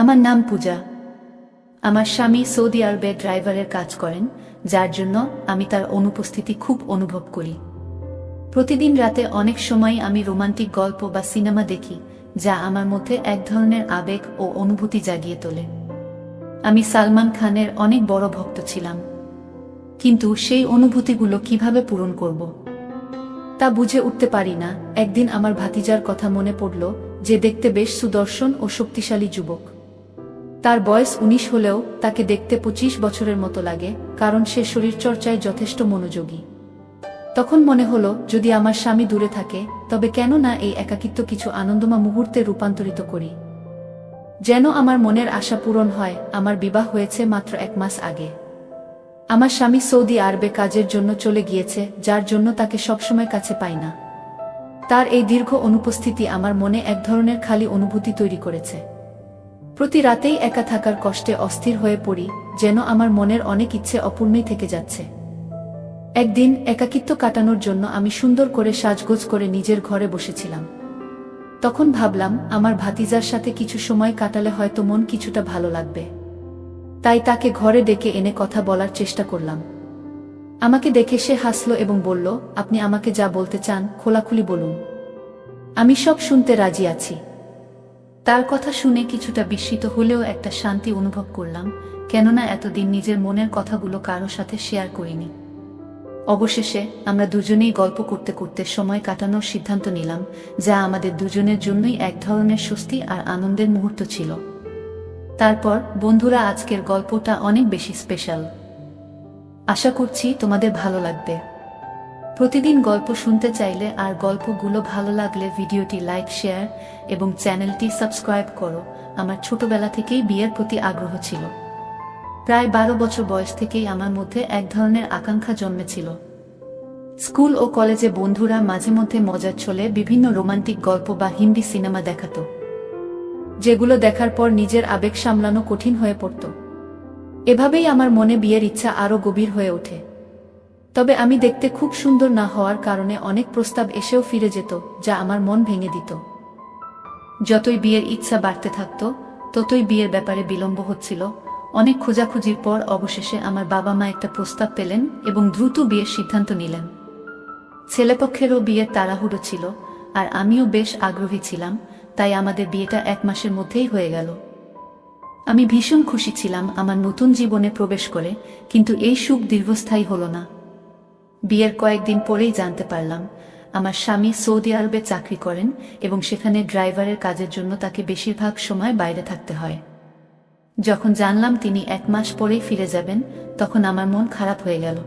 আমার নাম পূজা। আমার স্বামী সৌদি আরবে ড্রাইভারের কাজ করেন, যার জন্য আমি তার অনুপস্থিতি খুব অনুভব করি। প্রতিদিন রাতে অনেক সময় আমি রোমান্টিক গল্প বা সিনেমা দেখি, যা আমার মধ্যে এক ধরনের আবেগ ও অনুভূতি জাগিয়ে তোলে। আমি সালমান খানের অনেক বড় ভক্ত ছিলাম, কিন্তু সেই অনুভূতিগুলো কিভাবে পূরণ করব তা বুঝে উঠতে পারি না। একদিন আমার ভাতিজার কথা মনে পড়ল, যে দেখতে বেশ সুদর্শন ও শক্তিশালী যুবক। তার বয়স ১৯ হলেও তাকে দেখতে ২৫ বছরের মতো লাগে, কারণ সে শরীরচর্চায় যথেষ্ট মনোযোগী। তখন মনে হলো, যদি আমার স্বামী দূরে থাকে, তবে কেন না এই একাকিত্ব কিছু আনন্দময় মুহূর্তে রূপান্তরিত করি, যেন আমার মনের আশা পূরণ হয়। আমার বিবাহ হয়েছে মাত্র ১ মাস আগে। আমার স্বামী সৌদি আরবে কাজের জন্য চলে গিয়েছে, যার জন্য তাকে সবসময় কাছে পাই না। তার এই দীর্ঘ অনুপস্থিতি আমার মনে এক ধরনের খালি অনুভূতি তৈরি করেছে। প্রতি রাতেই একা থাকার কষ্টে অস্থির হয়ে পড়ি, যেন আমার মনের অনেক ইচ্ছে অপূর্ণই থেকে যাচ্ছে। একদিন একাকিত্ব কাটানোর জন্য আমি সুন্দর করে সাজগোজ করে নিজের ঘরে বসেছিলাম। তখন ভাবলাম, আমার ভাতিজার সাথে কিছু সময় কাটালে হয়তো মন কিছুটা ভালো লাগবে। তাই তাকে ঘরে ডেকে এনে কথা বলার চেষ্টা করলাম। আমাকে দেখে সে হাসল এবং বলল, আপনি আমাকে যা বলতে চান খোলাখুলি বলুন, আমি সব শুনতে রাজি আছি। তার কথা শুনে কিছুটা বিস্মিত হলেও একটা শান্তি অনুভব করলাম, কেননা এতদিন নিজের মনের কথাগুলো কারো সাথে শেয়ার করিনি। অবশেষে আমরা দুজনেই গল্প করতে করতে সময় কাটানোর সিদ্ধান্ত নিলাম, যা আমাদের দুজনের জন্যই এক ধরনের স্বস্তি আর আনন্দের মুহূর্ত ছিল। তারপর বন্ধুরা, আজকের গল্পটা অনেক বেশি স্পেশাল। আশা করছি তোমাদের ভালো লাগবে। প্রতিদিন গল্প শুনতে চাইলে আর গল্পগুলো ভালো লাগলে ভিডিওটি লাইক, শেয়ার এবং চ্যানেলটি সাবস্ক্রাইব করো। আমার ছোটবেলা থেকেই বিয়ের প্রতি আগ্রহ ছিল। প্রায় ১২ বছর বয়স থেকেই আমার মধ্যে এক ধরনের আকাঙ্ক্ষা জন্মেছিল। স্কুল ও কলেজে বন্ধুরা মাঝে মধ্যে মজার ছলে বিভিন্ন রোমান্টিক গল্প বা হিন্দি সিনেমা দেখাতো, যেগুলো দেখার পর নিজের আবেগ সামলানো কঠিন হয়ে পড়ত। এভাবেই আমার মনে বিয়ের ইচ্ছা আরও গভীর হয়ে ওঠে। তবে আমি দেখতে খুব সুন্দর না হওয়ার কারণে অনেক প্রস্তাব এসেও ফিরে যেত, যা আমার মন ভেঙে দিত। যতই বিয়ের ইচ্ছা বাড়তে থাকত, ততই বিয়ের ব্যাপারে বিলম্ব হচ্ছিল। অনেক খোঁজাখুঁজির পর অবশেষে আমার বাবা মা একটা প্রস্তাব পেলেন এবং দ্রুত বিয়ের সিদ্ধান্ত নিলেন। ছেলেপক্ষেরও বিয়ের তাড়াহুড়ো ছিল, আর আমিও বেশ আগ্রহী ছিলাম, তাই আমাদের বিয়েটা ১ মাসের মধ্যেই হয়ে গেল। আমি ভীষণ খুশি ছিলাম আমার নতুন জীবনে প্রবেশ করে, কিন্তু এই সুখ দীর্ঘস্থায়ী হলো না। বিয়ের কয়েকদিন পরেই জানতে পারলাম, আমার স্বামী সৌদি আরবে চাকরি করেন এবং সেখানে ড্রাইভারের কাজের জন্য তাকে বেশিরভাগ সময় বাইরে থাকতে হয়। যখন জানলাম তিনি ১ মাস পরেই ফিরে যাবেন, তখন আমার মন খারাপ হয়ে গেল।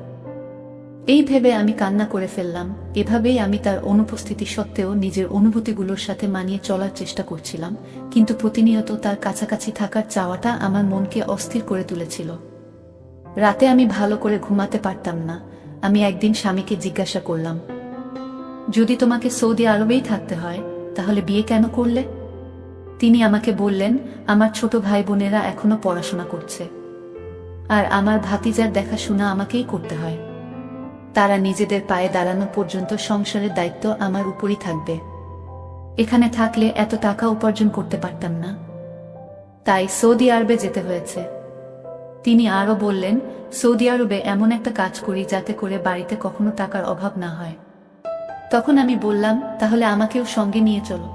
এই ভেবে আমি কান্না করে ফেললাম। এভাবেই আমি তার অনুপস্থিতি সত্ত্বেও নিজের অনুভূতিগুলোর সাথে মানিয়ে চলার চেষ্টা করছিলাম, কিন্তু প্রতিনিয়ত তার কাছাকাছি থাকার চাওয়াটা আমার মনকে অস্থির করে তুলেছিল। রাতে আমি ভালো করে ঘুমাতে পারতাম না। আমি একদিন স্বামীকে জিজ্ঞাসা করলাম, যদি তোমাকে সৌদি আরবেই থাকতে হয়, তাহলে বিয়ে কেন করলে? তিনি আমাকে বললেন, আমার ছোট ভাই বোনেরা এখনো পড়াশোনা করছে, আর আমার ভাতিজার দেখাশোনা আমাকেই করতে হয়। তারা নিজেদের পায়ে দাঁড়ানো পর্যন্ত সংসারের দায়িত্ব আমার উপরই থাকবে। এখানে থাকলে এত টাকা উপার্জন করতে পারতাম না, তাই সৌদি আরবে যেতে হয়েছে। তিনি আরও বললেন, সৌদি আরবে এমন একটা কাজ করি যাতে করে বাড়িতে কখনো টাকার অভাব না হয়। তখন আমি বললাম, তাহলে আমাকেও সঙ্গে নিয়ে চলো।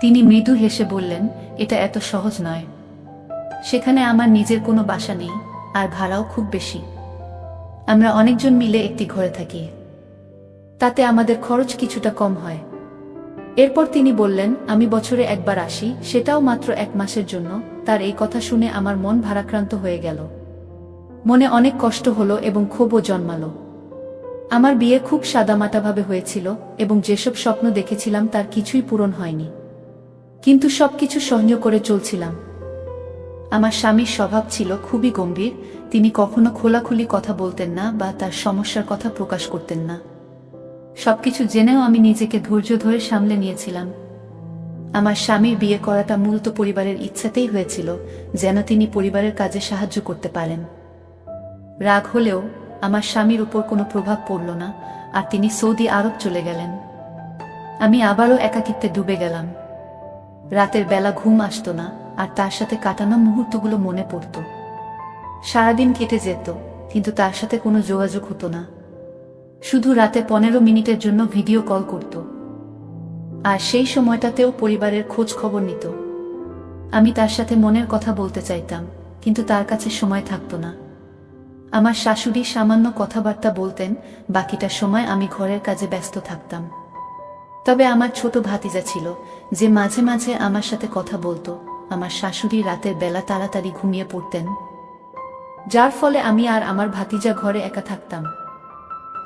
তিনি মৃদু হেসে বললেন, এটা এত সহজ নয়। সেখানে আমার নিজের কোনো বাসা নেই, আর ভাড়াও খুব বেশি। আমরা অনেকজন মিলে একটি ঘরে থাকি, তাতে আমাদের খরচ কিছুটা কম হয়। এরপর তিনি বললেন, আমি বছরে একবার আসি, সেটাও মাত্র ১ মাসের জন্য। তার এই কথা শুনে আমার মন ভারাক্রান্ত হয়ে গেল। মনে অনেক কষ্ট হলো এবং ক্ষোভও জন্মালো। আমার বিয়ে খুব সাদামাটাভাবে হয়েছিল এবং যেসব স্বপ্ন দেখেছিলাম তার কিছুই পূরণ হয়নি, কিন্তু সবকিছু সহ্য করে চলছিলাম। আমার স্বামীর স্বভাব ছিল খুবই গম্ভীর। তিনি কখনো খোলাখুলি কথা বলতেন না বা তার সমস্যার কথা প্রকাশ করতেন না। সবকিছু জেনেও আমি নিজেকে ধৈর্য ধরে সামলে নিয়েছিলাম। আমার স্বামীর বিয়ে করাটা মূলত পরিবারের ইচ্ছাতেই হয়েছিল, যেন তিনি পরিবারের কাজে সাহায্য করতে পারেন। রাগ হলেও আমার স্বামীর উপর কোনো প্রভাব পড়ল না, আর তিনি সৌদি আরব চলে গেলেন। আমি আবারও একাকিত্বে ডুবে গেলাম। রাতের বেলা ঘুম আসতো না, আর তার সাথে কাটানো মুহূর্তগুলো মনে পড়ত। সারাদিন কেটে যেত, কিন্তু তার সাথে কোনো যোগাযোগ হতো না। শুধু রাতে 15 মিনিটের জন্য ভিডিও কল করত, আর সেই সময়টাতেও পরিবারের খোঁজ খবর নিত। আমি তার সাথে মনের কথা বলতে চাইতাম, কিন্তু তার কাছে সময় থাকতো না। আমার শাশুড়ি সামান্য কথাবার্তা বলতেন, বাকিটা সময় আমি ঘরের কাজে ব্যস্ত থাকতাম। তবে আমার ছোট ভাতিজা ছিল, যে মাঝে মাঝে আমার সাথে কথা বলতো। আমার শাশুড়ি রাতের বেলা তাড়াতাড়ি ঘুমিয়ে পড়তেন, যার ফলে আমি আর আমার ভাতিজা ঘরে একা থাকতাম।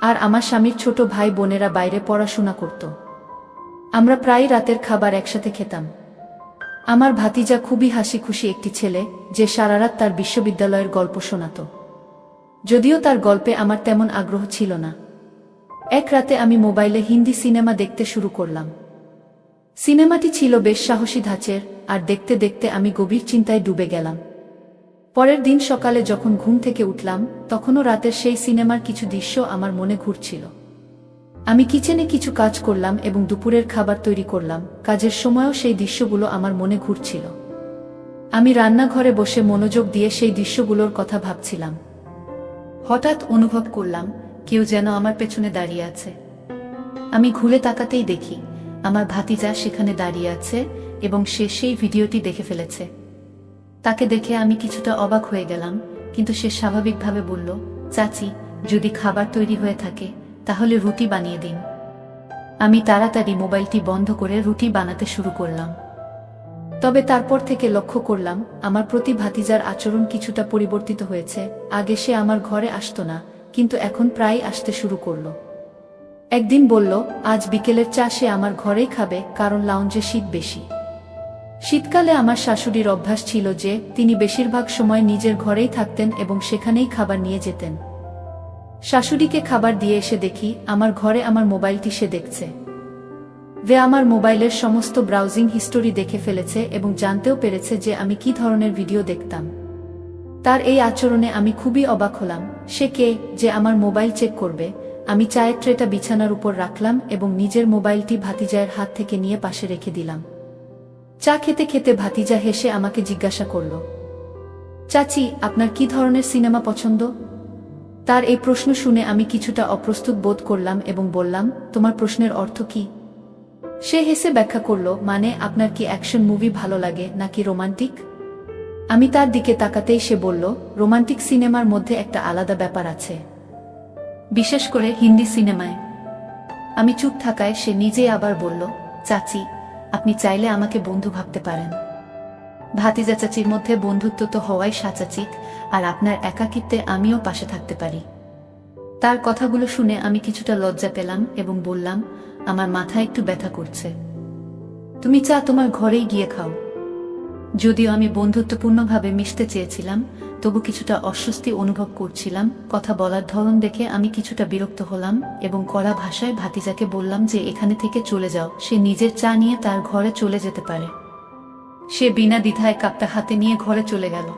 আর আমার স্বামীর ছোট ভাই বোনেরা বাইরে পড়াশোনা করত। আমরা প্রায় রাতের খাবার একসাথে খেতাম। আমার ভাতিজা খুবই হাসি খুশি একটি ছেলে, যে সারারাত তার বিশ্ববিদ্যালয়ের গল্প শোনাত। যদিও তার গল্পে আমার তেমন আগ্রহ ছিল না। এক রাতে আমি মোবাইলে হিন্দি সিনেমা দেখতে শুরু করলাম। সিনেমাটি ছিল বেশ সাহসী ধাঁচের, আর দেখতে দেখতে আমি গভীর চিন্তায় ডুবে গেলাম। পরের দিন সকালে যখন ঘুম থেকে উঠলাম, তখনও রাতের সেই সিনেমার কিছু দৃশ্য আমার মনে ঘুরছিল। আমি কিচেনে কিছু কাজ করলাম এবং দুপুরের খাবার তৈরি করলাম। কাজের সময়ও সেই দৃশ্যগুলো আমার মনে ঘুরছিল। আমি রান্নাঘরে বসে মনোযোগ দিয়ে সেই দৃশ্যগুলোর কথা ভাবছিলাম। হঠাৎ অনুভব করলাম কেউ যেন আমার পেছনে দাঁড়িয়ে আছে। আমি ঘুরে তাকাতেই দেখি আমার ভাতিজা সেখানে দাঁড়িয়ে আছে এবং সে সেই ভিডিওটি দেখে ফেলেছে। তাকে দেখে আমি কিছুটা অবাক হয়ে গেলাম, কিন্তু সে স্বাভাবিকভাবে বলল, চাচি, যদি খাবার তৈরি হয়ে থাকে তাহলে রুটি বানিয়ে দিন। আমি তাড়াতাড়ি মোবাইলটি বন্ধ করে রুটি বানাতে শুরু করলাম। তবে তারপর থেকে লক্ষ্য করলাম আমার প্রতি ভাতিজার আচরণ কিছুটা পরিবর্তিত হয়েছে। আগে সে আমার ঘরে আসতো না, কিন্তু এখন প্রায় আসতে শুরু করলো। একদিন বলল, আজ বিকেলের চা সে আমার ঘরেই খাবে, কারণ লাউঞ্জে শীত বেশি। শীতকালে আমার শাশুড়ির অভ্যাস ছিল যে তিনি বেশিরভাগ সময় নিজের ঘরেই থাকতেন এবং সেখানেই খাবার নিয়ে যেতেন। শাশুড়িকে খাবার দিয়ে এসে দেখি আমার ঘরে আমার মোবাইলটি সে দেখছে। আমার মোবাইলের সমস্ত ব্রাউজিং হিস্টোরি দেখে ফেলেছে এবং জানতেও পেরেছে যে আমি কি ধরনের ভিডিও দেখতাম। তার এই আচরণে আমি খুবই অবাক হলাম। সে কে যে আমার মোবাইল চেক করবে? আমি চায়ের ট্রেটা বিছানার উপর রাখলাম এবং নিজের মোবাইলটি ভাতিজার হাত থেকে নিয়ে পাশে রেখে দিলাম। চা খেতে খেতে ভাতিজা হেসে আমাকে জিজ্ঞাসা করল, চাচি, আপনার কি ধরনের সিনেমা পছন্দ? তার এই প্রশ্ন শুনে আমি কিছুটা অপ্রস্তুত বোধ করলাম এবং বললাম, তোমার প্রশ্নের অর্থ কি? সে হেসে ব্যাখ্যা করল, মানে আপনার কি অ্যাকশন মুভি ভালো লাগে নাকি রোমান্টিক? আমি তার দিকে তাকাতেই সে বলল, রোমান্টিক সিনেমার মধ্যে একটা আলাদা ব্যাপার আছে, বিশেষ করে হিন্দি সিনেমায়। আমি চুপ থাকায় সে নিজেই আবার বলল, চাচি, আপনি চাইলে আমাকে বন্ধু ভাবতে পারেন। ভাতিজা চাচির মধ্যে বন্ধুত্ব তো হওয়াই সাচাচিক, আর আপনার একাকিত্বে আমিও পাশে থাকতে পারি। তার কথাগুলো শুনে আমি কিছুটা লজ্জা পেলাম এবং বললাম, আমার মাথা একটু ব্যথা করছে, তুমি চা তোমার ঘরেই গিয়ে খাও। যদিও আমি বন্ধুত্বপূর্ণভাবে মিশতে চেয়েছিলাম, তবু কিছুটা অস্বস্তি অনুভব করছিলাম। কথা বলার ধরন দেখে আমি কিছুটা বিরক্ত হলাম এবং কড়া ভাষায় ভাতিজাকে বললাম যে এখানে থেকে চলে যাও, সে নিজের চা নিয়ে তার ঘরে চলে যেতে পারে। সে বিনা দ্বিধায় কাপটা হাতে নিয়ে ঘরে চলে গেল।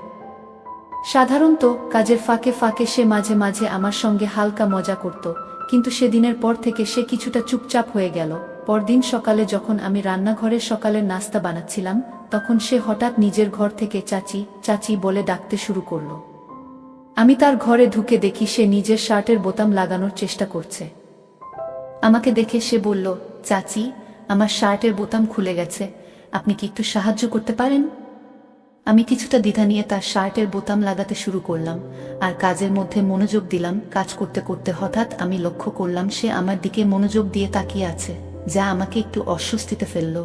সাধারণত কাজের ফাঁকে ফাঁকে সে মাঝে মাঝে আমার সঙ্গে হালকা মজা করত, কিন্তু সেদিনের পর থেকে সে কিছুটা চুপচাপ হয়ে গেল। পরদিন সকালে যখন আমি রান্নাঘরে সকালের নাস্তা বানাচ্ছিলাম, তখন সে হঠাৎ নিজের ঘর থেকে চাচি চাচি বলে ডাকতে শুরু করল। আমি তার ঘরে ঢুকে দেখি সে নিজের শার্টের বোতাম লাগানোর চেষ্টা করছে। আমাকে দেখে সে বলল, চাচি, আমার শার্টের বোতাম খুলে গেছে, আপনি কি একটু সাহায্য করতে পারেন? আমি কিছুটা দ্বিধা নিয়ে তার শার্টের বোতাম লাগাতে শুরু করলাম আর কাজের মধ্যে মনোযোগ দিলাম। কাজ করতে করতে হঠাৎ আমি লক্ষ্য করলাম সে আমার দিকে মনোযোগ দিয়ে তাকিয়ে আছে, যা আমাকে একটু অস্বস্তিতে ফেলল।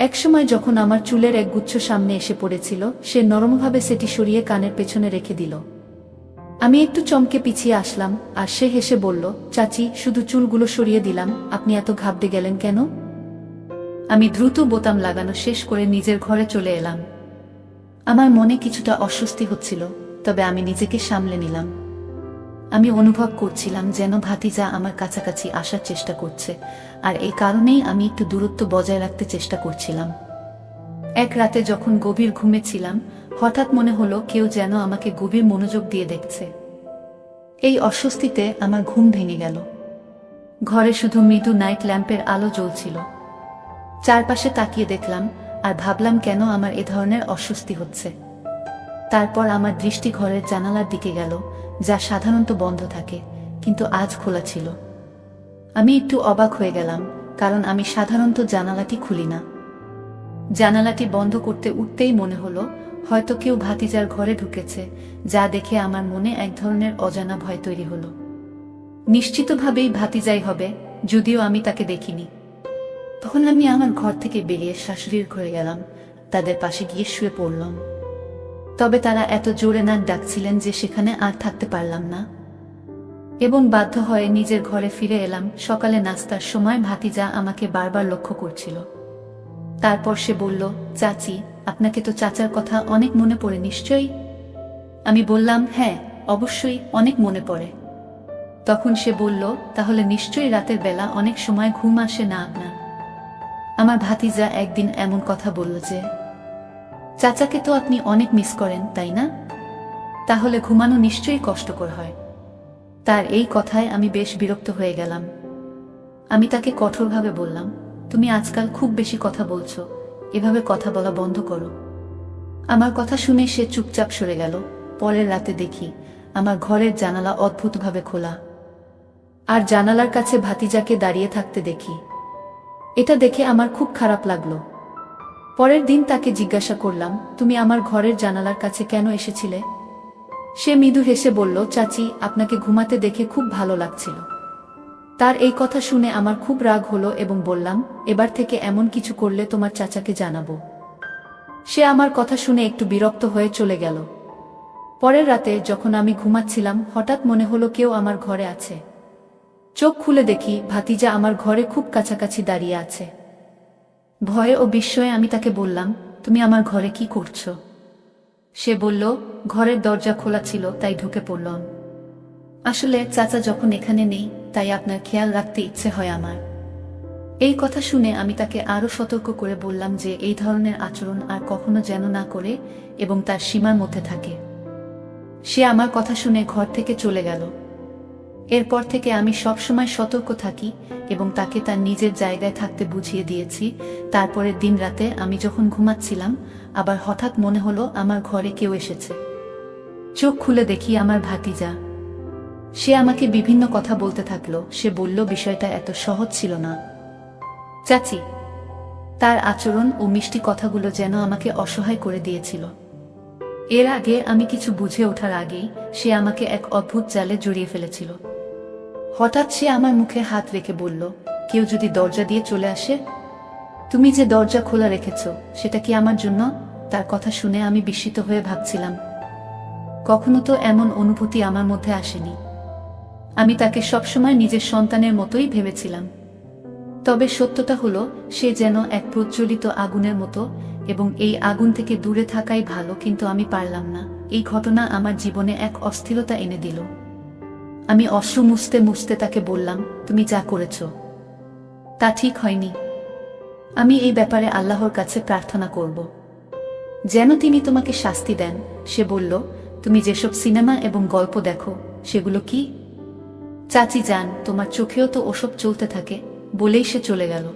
একসময় যখন আমার চুলের এক গুচ্ছ সামনে এসে পড়েছিল, সে নরমভাবে সেটি সরিয়ে কানের পেছনে রেখে দিল। আমি একটু চমকে পিছিয়ে আসলাম আর সে হেসে বলল, চাচি, শুধু চুলগুলো সরিয়ে দিলাম, আপনি এত ঘাবড়ে গেলেন কেন? আমি দ্রুত বোতাম লাগানো শেষ করে নিজের ঘরে চলে এলাম। আমার মনে কিছুটা অস্বস্তি হচ্ছিল, তবে আমি নিজেকে সামলে নিলাম। আমি অনুভব করছিলাম যেন ভাতিজা আমার কাছাকাছি আসার চেষ্টা করছে, আর এই কারণেই আমি একটু দূরত্ব বজায় রাখতে চেষ্টা করছিলাম। এক রাতে যখন গভীর ঘুমেছিলাম, হঠাৎ মনে হলো কেউ যেন আমাকে গভীর মনোযোগ দিয়ে দেখছে। এই অস্বস্তিতে আমার ঘুম ভেঙে গেল। ঘরে শুধু মৃদু নাইট ল্যাম্পের আলো জ্বলছিল। চারপাশে তাকিয়ে দেখলাম আর ভাবলাম কেন আমার এ ধরনের অস্বস্তি হচ্ছে। তারপর আমার দৃষ্টি ঘরের জানালার দিকে গেল, যা সাধারণত বন্ধ থাকে, কিন্তু আজ খোলা ছিল। আমি একটু অবাক হয়ে গেলাম, কারণ আমি সাধারণত জানালাটি খুলি না। জানালাটি বন্ধ করতে উঠতেই মনে হলো হয়তো কেউ ভাতিজার ঘরে ঢুকেছে, যা দেখে আমার মনে এক ধরনের অজানা ভয় তৈরি হলো। নিশ্চিতভাবেই ভাতিজাই হবে, যদিও আমি তাকে দেখিনি। তখন আমি আমার ঘর থেকে বেরিয়ে শাশুড়ির ঘরে গেলাম, তাদের পাশে গিয়ে শুয়ে পড়লাম। তবে তারা এত জোরে নাক ডাকছিলেন যে সেখানে আর থাকতে পারলাম না এবং বাধ্য হয়ে নিজের ঘরে ফিরে এলাম। সকালে নাস্তার সময় ভাতিজা আমাকে বারবার লক্ষ্য করছিল। তারপর সে বলল, চাচি, আপনাকে তো চাচার কথা অনেক মনে পড়ে নিশ্চয়ই? আমি বললাম, হ্যাঁ, অবশ্যই অনেক মনে পড়ে। তখন সে বলল, তাহলে নিশ্চয়ই রাতের বেলা অনেক সময় ঘুম আসে না আপনার? আমার ভাতিজা একদিন এমন কথা বলল যে, চাচাকে তো আপনি অনেক মিস করেন, তাই না? তাহলে ঘুমানো নিশ্চয়ই কষ্টকর হয়। তার এই কথায় আমি বেশ বিরক্ত হয়ে গেলাম। আমি তাকে কঠোরভাবে বললাম, তুমি আজকাল খুব বেশি কথা বলছো, এভাবে কথা বলা বন্ধ করো। আমার কথা শুনে সে চুপচাপ সরে গেল। পরের রাতে দেখি আমার ঘরের জানালা অদ্ভুতভাবে খোলা, আর জানালার কাছে ভাতিজাকে দাঁড়িয়ে থাকতে দেখি। এটা দেখে আমার খুব খারাপ লাগলো। পরের দিন তাকে জিজ্ঞাসা করলাম, তুমি আমার ঘরের জানালার কাছে কেন এসেছিলে? সে মৃদু হেসে বলল, চাচি, আপনাকে ঘুমাতে দেখে খুব ভালো লাগছিল। তার এই কথা শুনে আমার খুব রাগ হলো এবং বললাম, এবার থেকে এমন কিছু করলে তোমার চাচাকে জানাবো। সে আমার কথা শুনে একটু বিরক্ত হয়ে চলে গেল। পরের রাতে যখন আমি ঘুমাচ্ছিলাম, হঠাৎ মনে হলো কেউ আমার ঘরে আছে। চোখ খুলে দেখি ভাতিজা আমার ঘরে খুব কাছাকাছি দাঁড়িয়ে আছে। ভয়ে ও বিস্ময়ে আমি তাকে বললাম, তুমি আমার ঘরে কি করছো? সে বলল, ঘরের দরজা খোলা ছিল তাই ঢুকে পড়লাম। আসলে চাচা যখন এখানে নেই, তাই আপনার খেয়াল রাখতে ইচ্ছে হয় আমার। এই কথা শুনে আমি তাকে আরো সতর্ক করে বললাম যে এই ধরনের আচরণ আর কখনো যেন না করে এবং তার সীমার মধ্যে থাকে। সে আমার কথা শুনে ঘর থেকে চলে গেল। এরপর থেকে আমি সবসময় সতর্ক থাকি এবং তাকে তার নিজের জায়গায় থাকতে বুঝিয়ে দিয়েছি। তারপরের দিন রাতে আমি যখন ঘুমাচ্ছিলাম, আবার হঠাৎ মনে হলো আমার ঘরে কেউ এসেছে। চোখ খুলে দেখি আমার ভাতিজা। সে আমাকে বিভিন্ন কথা বলতে থাকলো। সে বলল, বিষয়টা এত সহজ ছিল না চাচি। তার আচরণ ও মিষ্টি কথাগুলো যেন আমাকে অসহায় করে দিয়েছিল। এর আগে আমি কিছু বুঝে ওঠার আগেই সে আমাকে এক অদ্ভুত জালে জড়িয়ে ফেলেছিল। হঠাৎ সে আমার মুখে হাত রেখে বলল, কেউ যদি দরজা দিয়ে চলে আসে? তুমি যে দরজা খোলা রেখেছ, সেটা কি আমার জন্য? তার কথা শুনে আমি বিস্মিত হয়ে ভাবছিলাম, কখনো তো এমন অনুভূতি আমার মধ্যে আসেনি। আমি তাকে সবসময় নিজের সন্তানের মতোই ভেবেছিলাম। তবে সত্যটা হলো, সে যেন এক প্রজ্বলিত আগুনের মতো এবং এই আগুন থেকে দূরে থাকাই ভালো, কিন্তু আমি পারলাম না। এই ঘটনা আমার জীবনে এক অস্থিরতা এনে দিল। আমি অশ্রু মুছতে মুছতে তাকে বললাম, তুমি যা করেছ তা ঠিক হয়নি। আমি এই ব্যাপারে আল্লাহর কাছে প্রার্থনা করব যেন তিনি তোমাকে শাস্তি দেন। সে বলল, তুমি যেসব সিনেমা এবং গল্প দেখো সেগুলো কি? চাচি যান, তোমার চোখেও তো ওসব চলতে থাকে, বলেই সে চলে গেল।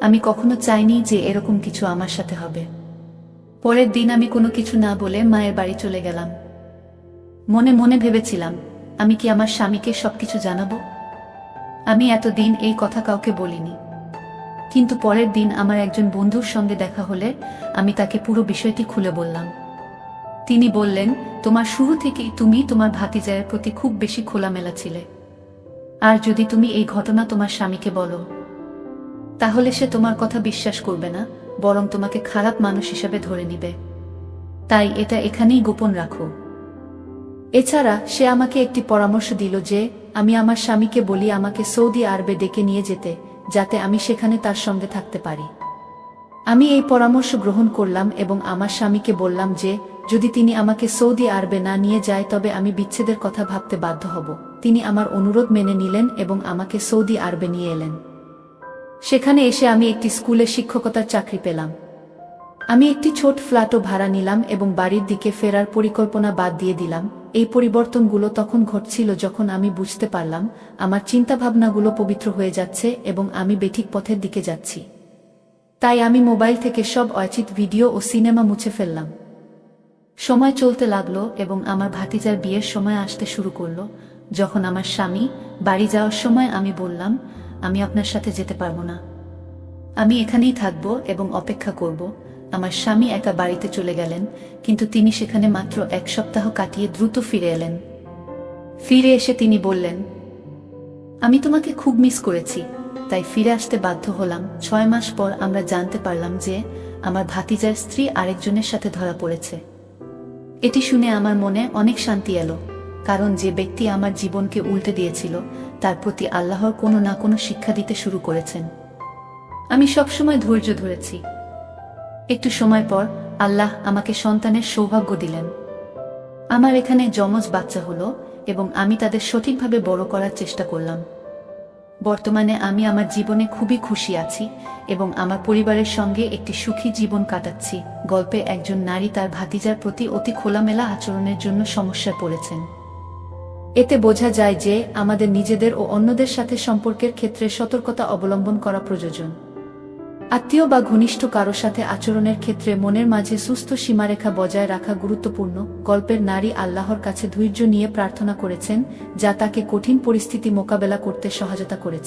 আমি কখনো চাইনি যে এরকম কিছু আমার সাথে হবে। পরের দিন আমি কোনো কিছু না বলে মায়ের বাড়ি চলে গেলাম। মনে মনে ভেবেছিলাম, আমি কি আমার স্বামীকে সবকিছু জানাবো? আমি এতদিন এই কথা কাউকে বলিনি। কিন্তু পরের দিন আমার একজন বন্ধুর সঙ্গে দেখা হলে আমি তাকে পুরো বিষয়টি খুলে বললাম। তিনি বললেন, তোমার শুরু থেকেই তুমি তোমার ভাতিজায়ের প্রতি খুব বেশি খোলামেলা ছিলে। আর যদি তুমি এই ঘটনা তোমার স্বামীকে বলো, তাহলে সে তোমার কথা বিশ্বাস করবে না, বরং তোমাকে খারাপ মানুষ হিসেবে ধরে নিবে। তাই এটা এখানেই গোপন রাখো। এছাড়া সে আমাকে একটি পরামর্শ দিল যে আমি আমার স্বামীকে বলি আমাকে সৌদি আরবে ডেকে নিয়ে যেতে, যাতে আমি সেখানে তার সঙ্গে থাকতে পারি। আমি এই পরামর্শ গ্রহণ করলাম এবং আমার স্বামীকে বললাম যে যদি তিনি আমাকে সৌদি আরবে না নিয়ে যায় তবে আমি বিচ্ছেদের কথা ভাবতে বাধ্য হব। তিনি আমার অনুরোধ মেনে নিলেন এবং আমাকে সৌদি আরবে নিয়ে এলেন। সেখানে এসে আমি একটি স্কুলে শিক্ষকতার চাকরি পেলাম। আমি একটি ছোট ফ্ল্যাটও ভাড়া নিলাম এবং বাড়ির দিকে ফেরার পরিকল্পনা বাদ দিয়ে দিলাম। এই পরিবর্তনগুলো তখন ঘটছিল যখন আমি বুঝতে পারলাম আমার চিন্তাভাবনাগুলো পবিত্র হয়ে যাচ্ছে এবং আমি বেঠিক পথের দিকে যাচ্ছি। তাই আমি মোবাইল থেকে সব অচিত ভিডিও ও সিনেমা মুছে ফেললাম। সময় চলতে লাগলো এবং আমার ভাতিজার বিয়ের সময় আসতে শুরু করলো। যখন আমার স্বামী বাড়ি যাওয়ার সময় আমি বললাম, আমি আপনার সাথে যেতে পারবো না, আমি এখানেই থাকবো এবং অপেক্ষা করব। আমার স্বামী একা বাড়িতে চলে গেলেন, কিন্তু তিনি সেখানে মাত্র 1 সপ্তাহ কাটিয়ে দ্রুত ফিরে এলেন। ফিরে এসে তিনি বললেন, আমি তোমাকে খুব মিস করেছি, তাই ফিরে আসতে বাধ্য হলাম। 6 মাস পর আমরা জানতে পারলাম যে আমার ভাতিজার স্ত্রী আরেকজনের সাথে ধরা পড়েছে। এটি শুনে আমার মনে অনেক শান্তি এলো, কারণ যে ব্যক্তি আমার জীবনকে উল্টে দিয়েছিল তার প্রতি আল্লাহর কোনো না কোনো শিক্ষা দিতে শুরু করেছেন। আমি সবসময় ধৈর্য ধরেছি। একটু সময় পর আল্লাহ আমাকে সন্তানের সৌভাগ্য দিলেন। আমার এখানে যমজ বাচ্চা হলো এবং আমি তাদের সঠিকভাবে বড় করার চেষ্টা করলাম। বর্তমানে আমি আমার জীবনে খুবই খুশি আছি এবং আমার পরিবারের সঙ্গে একটি সুখী জীবন কাটাচ্ছি। গল্পে একজন নারী তার ভাতিজার প্রতি অতি খোলামেলা আচরণের জন্য সমস্যায় পড়েছেন। এতে বোঝা যায় যে আমাদের নিজেদের ও অন্যদের সাথে সম্পর্কের ক্ষেত্রে সতর্কতা অবলম্বন করা প্রয়োজন। আত্মীয় বা ঘনিষ্ঠ কারো সাথে আচরণের ক্ষেত্রে মনের মাঝে সুস্থ সীমারেখা বজায় রাখা গুরুত্বপূর্ণ। গল্পের নারী আল্লাহর কাছে ধৈর্য নিয়ে প্রার্থনা করেছেন, যা তাকে কঠিন পরিস্থিতি মোকাবেলা করতে সহায়তা করেছে।